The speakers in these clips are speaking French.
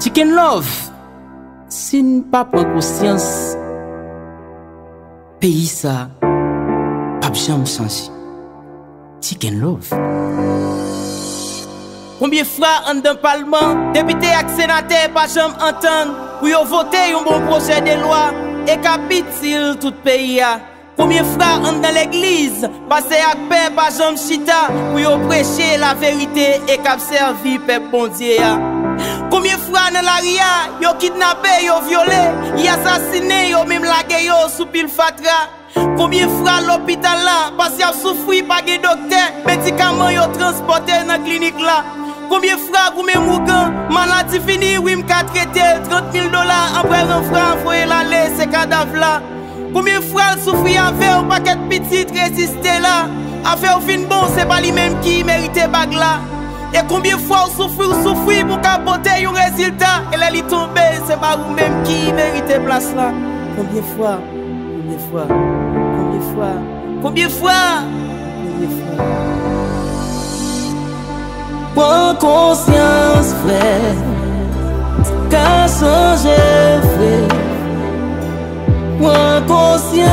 Chicken Love, si nous pas prendre conscience, pays ça, pas jamais changer. Chicken Love. Combien de fois en dans le Parlement, député et sénateur pas jamais entendre pour voter un bon projet de loi et capitule tout pays. Combien de fois en dans l'église, passer à paix pas jamais chita pour prêcher la vérité et cap servir peuple bon Dieu. Combien de fois dans la ria, yo kidnappé, yo violé, yo assassiné, yo même lagué yo sous pile fatra. Combien de fois l'hôpital là, parce qu'il a souffert par des docteurs, médicaments yo transporté dans la clinique là. Combien de fois vous même mougan, maladie finie, oui m'ka traité, $30,000 après un franc, envoyer l'aller, ces cadavres là. Combien de fois elle souffre avec un paquet de petites résistés là, avec au fin bon, c'est pas lui-même qui méritait bague là. Et combien de fois vous souffrez pour capoter un résultat, et là il tombe, c'est pas vous-même qui méritez place là. Combien de fois, combien de fois, combien de fois, combien de fois, combien de fois. Prends conscience, frère, qu'à changer, frère. Prends conscience,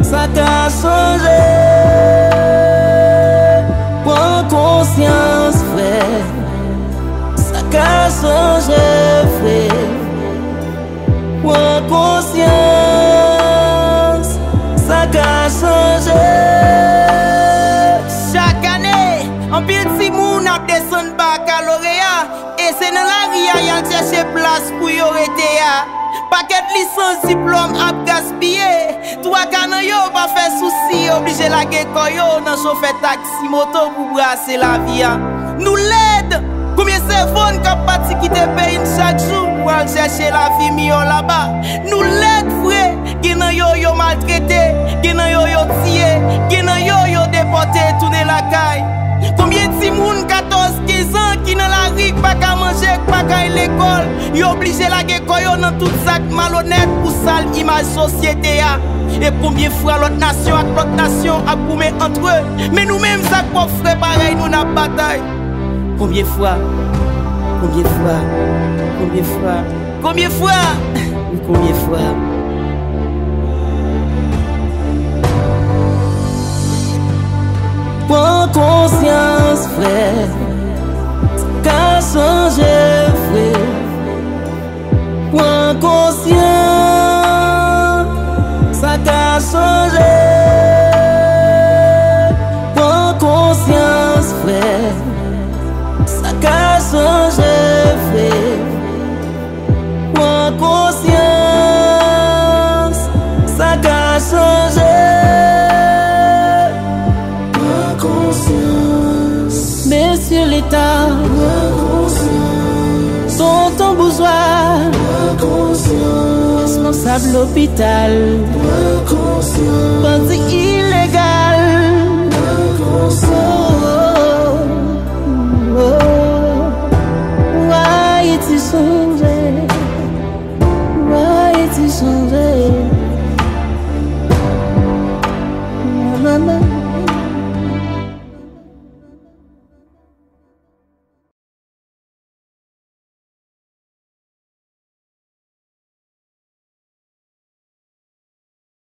ça qu'a changé. Prends conscience, frère, ça qu'a changé, frère. Prends conscience, ça qu'a changé. En pile si moun ap descend baccalauréat et c'est dans la ria y'al chercher place pour yo rete ya. Paquet de licence diplôme ap gaspillé. Toi canan yo pas fait souci obligé la geko yo nan chauffeur taxi moto pour brasser la vie. Nous l'aide. Combien c'est fun k'ap pati qui te paye chaque jour pour aller chercher la vie mieux là-bas. Nous l'aide frère. Genan yo maltraité, genan yo tié, genan yo déporté tourner la caille. Combien de moun 14-15 ans qui dans la rue pas qu'à manger, pas qu'à l'école, yo obligé la guécoyo dans tout sac malhonnête pour sale image société a. Et combien de fois l'autre nation avec l'autre nation a boumé entre eux, mais nous-mêmes ça propre frère pareil nous n'a bataille. Combien de fois, combien de fois, combien de fois, combien de fois, combien de fois. Prends conscience, frère, qu'a changé, frère. Prends conscience, ça qu'a changé. Prends conscience, frère, ça qu'a changé, frère. Prends conscience, ça qu'a changé. Messieurs l'État, sont en besoin, responsable l'hôpital, bandit illégal,